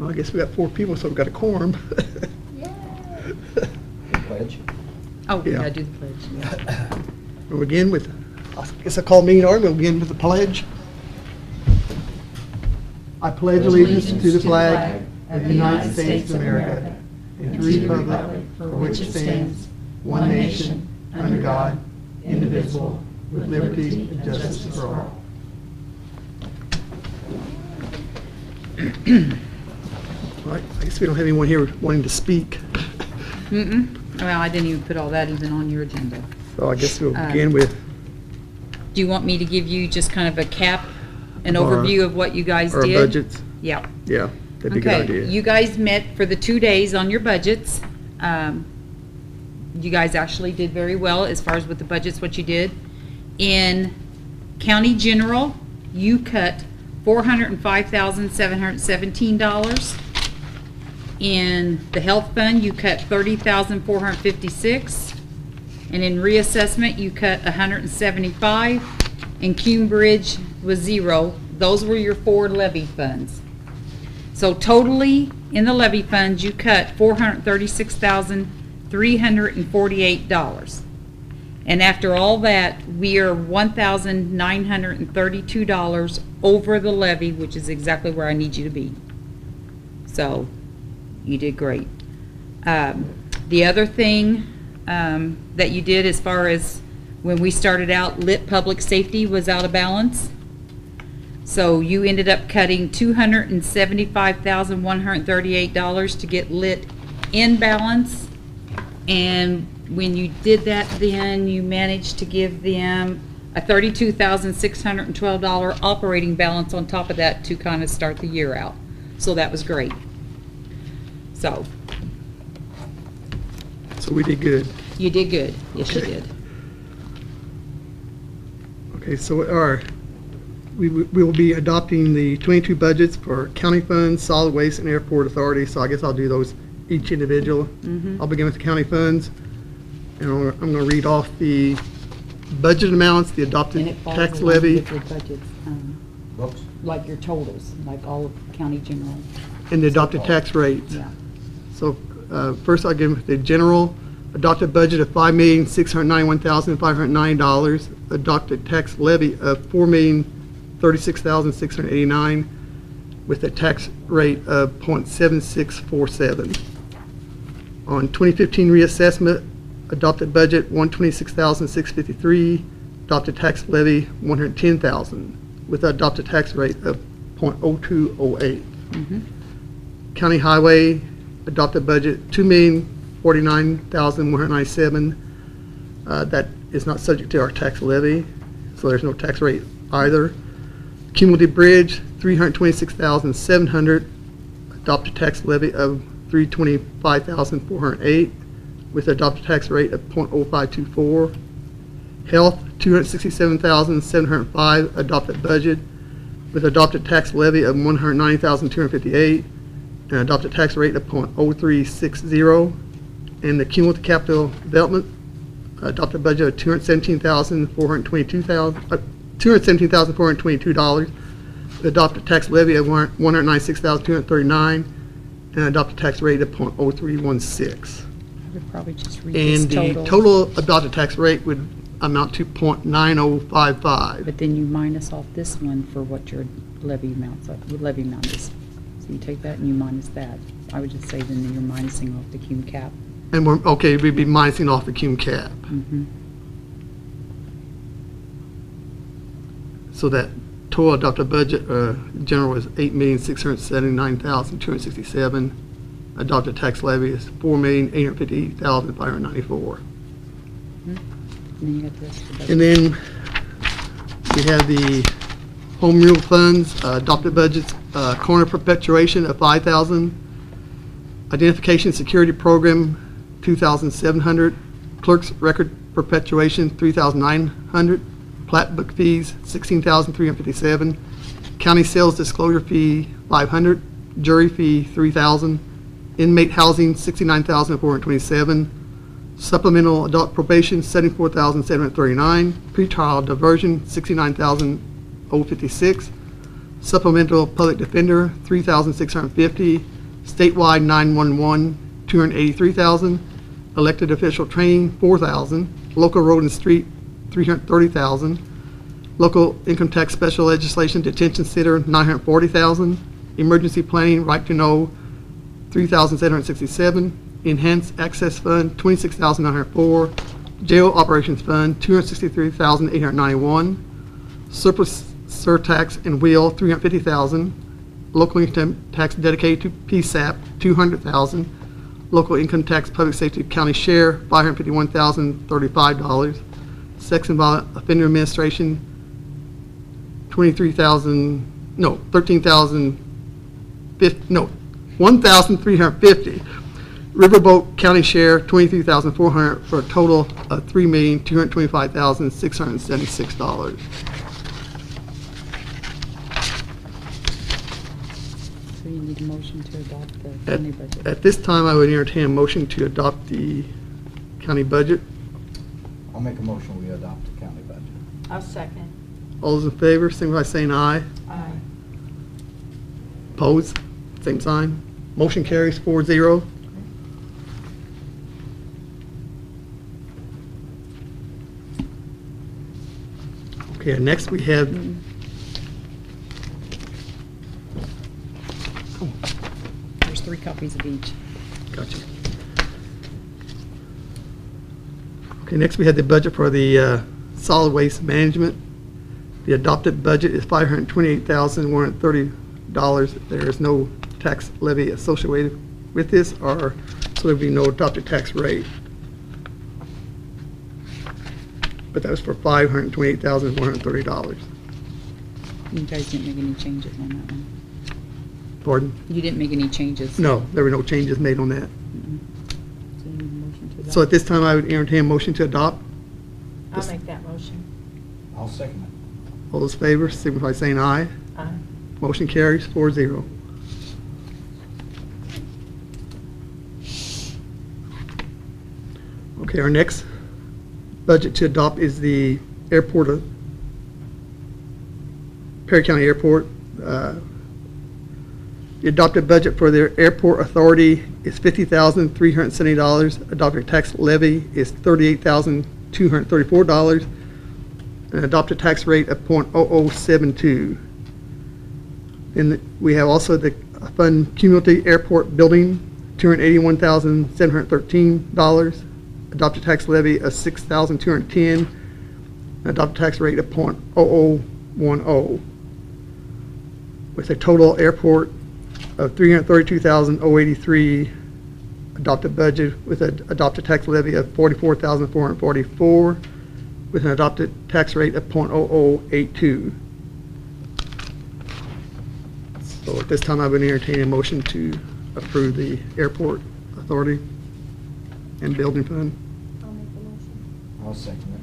Well, I guess we got 4 people, so we've got a quorum. Pledge. Oh, we Yeah. gotta do the pledge. Yeah. We'll begin with, I guess I call meeting order, we'll begin with the pledge. I pledge allegiance to the flag of the United States of America and to the republic for which it stands, one nation, under God, indivisible, with liberty and justice for all. All right, I guess we don't have anyone here wanting to speak, Well, I didn't even put all that even on your agenda. so I guess we'll begin with Do you want me to give you just kind of a cap, an Our- overview of what you guys our did? budgets. Yeah. Yeah, that'd be a good Okay, idea. you guys met for the 2 days on your budgets. You guys actually did very well as far as with the budgets, what you did. In County General, you cut $405,717. In the Health Fund, you cut $30,456. And in reassessment, you cut $175. And Cume Bridge was 0. Those were your 4 levy funds. So totally, in the levy funds, you cut $436,348. And after all that, we are $1,932 over the levy, which is exactly where I need you to be. So, you did great. The other thing that you did as far as when we started out, lit public safety was out of balance. So you ended up cutting $275,138 to get lit in balance. And when you did that, then you managed to give them a $32,612 operating balance on top of that to kind of start the year out. So that was great. So We did good. you did good. Yes, you Okay. did. Okay, so we will be adopting the 22 budgets for county funds, solid waste, and airport authority, so I guess I'll do those each individual. I'll begin with the county funds, and I'm going to read off the budget amounts, the And adopted it falls tax along levy, with your budgets, Books. like your totals, like all of county general. and the adopted tax rates. Yeah. So first I'll give the general adopted budget of $5,691,509, adopted tax levy of $4,036,689 with a tax rate of .7647. On 2015 reassessment, adopted budget $126,653, adopted tax levy $110,000 with an adopted tax rate of .0208. County highway adopted budget $2,049,197. That is not subject to our tax levy, so there's no tax rate either. Cumulative bridge $326,700, adopted tax levy of $325,408 with adopted tax rate of .0524. Health $267,705, adopted budget with adopted tax levy of $190,258 and adopted tax rate of .0360. And the cumulative capital development adopted budget of $217,422, with adopted tax levy of $196,239 and adopted tax rate of .0316. I would probably just read this And the total. total adopted tax rate would amount to .9055. But then you minus off this one for what your levy amount is. So you take that and you minus that. I would just say then you're minusing off the cum cap. And we're, okay, we'd be minusing off the cum cap. So that total adopted budget, general is $8,679,267. Adopted tax levy is $4,858,594. And then you got the rest of the budget. And then we have the home rule funds, adopted budgets, corner perpetuation of $5,000, identification security program $2,700, clerk's record perpetuation $3,900, plat book fees $16,357, county sales disclosure fee $500, jury fee $3,000, inmate housing $69,427, supplemental adult probation $74,739, pretrial diversion $69,056, Supplemental Public Defender, $3,650. Statewide 911, $283,000. Elected Official Training, $4,000. Local Road and Street, $330,000. Local Income Tax Special Legislation Detention Center, $940,000. Emergency Planning, Right to Know, $3,767. Enhanced Access Fund, $26,904. Jail Operations Fund, $263,891. Surplus surtax and wheel, $350,000. Local income tax dedicated to PSAP, $200,000. Local income tax public safety county share, $551,035. Sex and violent offender administration, $1,350. Riverboat county share, $23,400 for a total of $3,225,676. So you need a motion to adopt the county budget. At this time, I would entertain a motion to adopt the county budget. I'll make a motion, we adopt the county budget. I'll second. All those in favor, signify by saying aye. Aye. Opposed? Same sign. Motion carries 4-0. Okay, next we have, There's 3 copies of each. gotcha. Okay, next we have the budget for the solid waste management. The adopted budget is $528,130. There is no tax levy associated with this, or so there'll be no adopted tax rate. But that was for $528,130. You guys didn't make any changes on that one. Pardon? You didn't make any changes. No, there were no changes made on that. So you need a motion to adopt. So at this time, I would entertain a motion to adopt. I'll make that motion. I'll second it. All those in favor, signify by saying aye. Aye. Motion carries 4-0. Okay, our next budget to adopt is the airport of Perry County Airport. The adopted budget for their airport authority is $50,370. Adopted tax levy is $38,234. An adopted tax rate of .0072. Then we have also the fund cumulative airport building, $281,713. Adopted tax levy of $6,210. Adopted tax rate of .0010. With a total airport of $332,083. Adopted budget with an adopted tax levy of $44,444. With an adopted tax rate of .0082. So at this time, I would entertain a motion to approve the airport authority and building fund. I'll make the motion. I'll second it.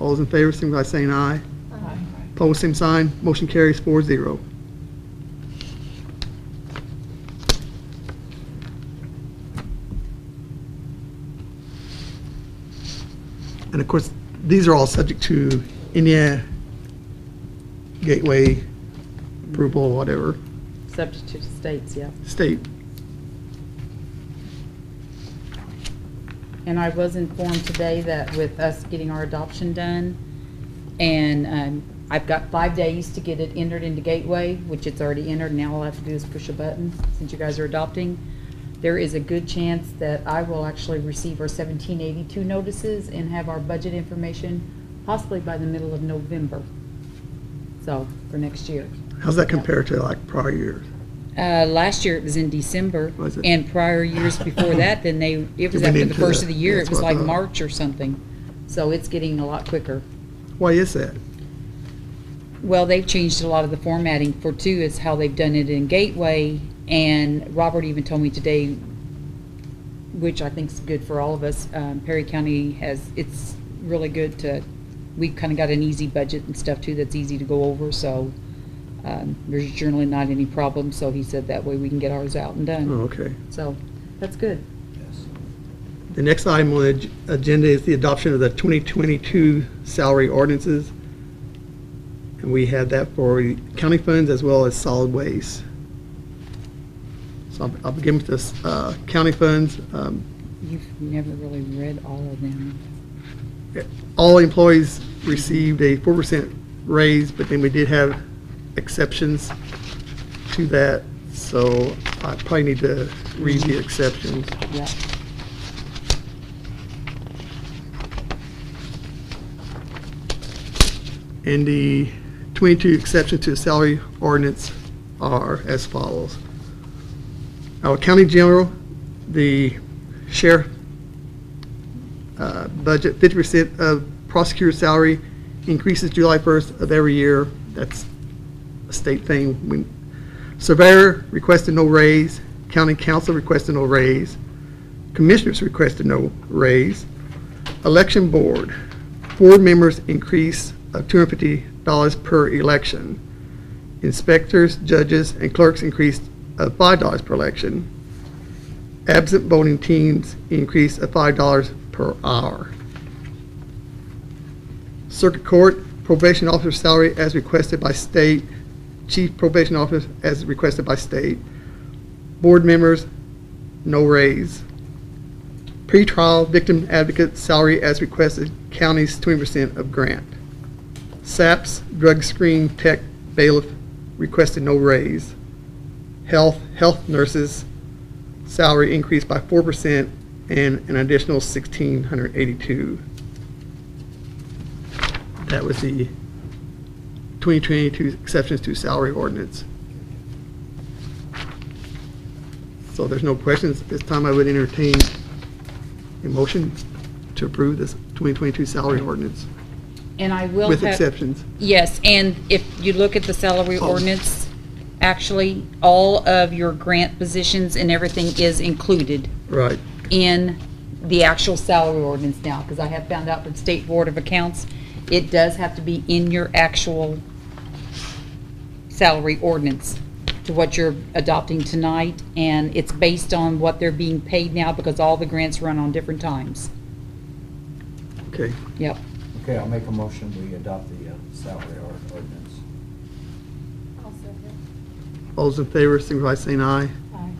All those in favor, signify by saying aye. Aye. Opposed, same sign. Motion carries 4-0. And of course, these are all subject to Indiana Gateway approval, whatever, Subject to the states, yeah. state. And I was informed today that with us getting our adoption done, and I've got 5 days to get it entered into Gateway, which it's already entered, now all I have to do is push a button, since you guys are adopting. There is a good chance that I will actually receive our 1782 notices and have our budget information possibly by the middle of November. So, for next year. How's that compare to like prior years? Last year it was in December, Was it? and prior years before that, then it was went after the into first the- of the year, that's it was what I like thought. March or something. So it's getting a lot quicker. Why is that? Well, they've changed a lot of the formatting for two, is how they've done it in Gateway, and Robert even told me today, which I think is good for all of us, Perry County it's really good we've kind of got an easy budget and stuff too that's easy to go over, so there's generally not any problems, so he said that way we can get ours out and Oh, done. okay. So, that's good. Yes. The next item on the agenda is the adoption of the 2022 salary ordinances. And we had that for county funds as well as solid waste. So I'll begin with this, county funds. You've never really read all of them. All employees received a 4% raise, but then we did have exceptions to that. So I probably need to read the exceptions. Yep. And the 22 exceptions to the salary ordinance are as follows. Our county general, the sheriff budget, 50% of prosecutor's salary increases July 1st of every year. That's a state thing. Surveyor requested no raise. County council requested no raise. Commissioners requested no raise. Election board, 4 members increase of $250 per election. Inspectors, judges, and clerks increased of $5 per election. Absent voting teams increase of $5 per hour. Circuit Court, probation officer salary as requested by state. Chief probation officer as requested by state. Board members, no raise. Pretrial victim advocate salary as requested, county's 20% of grant. SAPS drug screen tech bailiff requested no raise. Health nurses salary increased by 4% and an additional $1,682. That was the 2022 exceptions to salary ordinance. So there's no questions at this time. I would entertain a motion to approve this 2022 salary ordinance And I will with have. exceptions. Yes, and if you look at the salary ordinance, actually, all of your grant positions and everything is included Right. in the actual salary ordinance now, because I have found out from State Board of Accounts, it does have to be in your actual salary ordinance to what you're adopting tonight, and it's based on what they're being paid now, because all the grants run on different times. Okay. Yep. Okay, I'll make a motion, we adopt the salary ordinance. I'll second. All those in favor, signify by saying aye. Aye.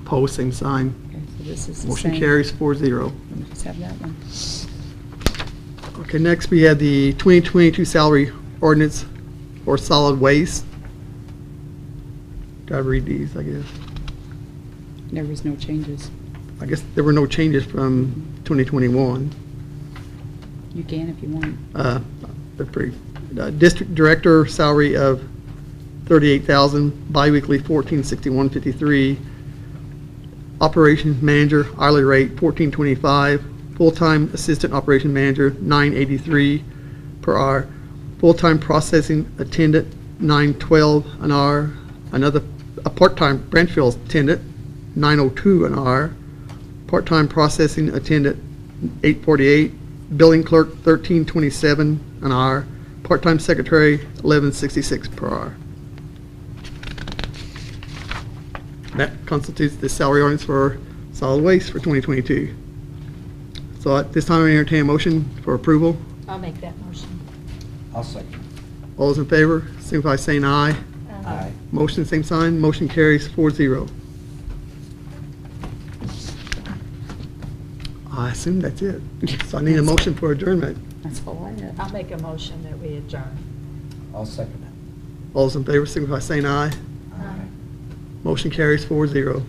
Opposed, same sign. Okay, so this is the Motion same. carries 4-0. Let me just have that one. Okay, next we had the 2022 salary ordinance for solid waste. Do I read these, I guess? There was no changes. I guess there were no changes from 2021. You can if you want. They're pretty, district director salary of $38,000, biweekly $1461.53. Operations manager hourly rate $14.25. Full-time assistant operation manager $9.83 per hour. Full-time processing attendant $9.12 an hour. A part-time branch field attendant $9.02 an hour. Part-time processing attendant $8.48. Billing clerk $13.27 an hour. Part-time secretary $11.66 per hour. That constitutes the salary ordinance for solid waste for 2022. So at this time, I entertain a motion for approval. I'll make that motion. I'll second. All those in favor, signify by saying aye. Aye. Motion, same sign. Motion carries 4-0. I assume that's it. So I need a motion for adjournment. That's all I have. I'll make a motion that we adjourn. I'll second it. All those in favor, signify by saying aye. Aye. Motion carries 4-0.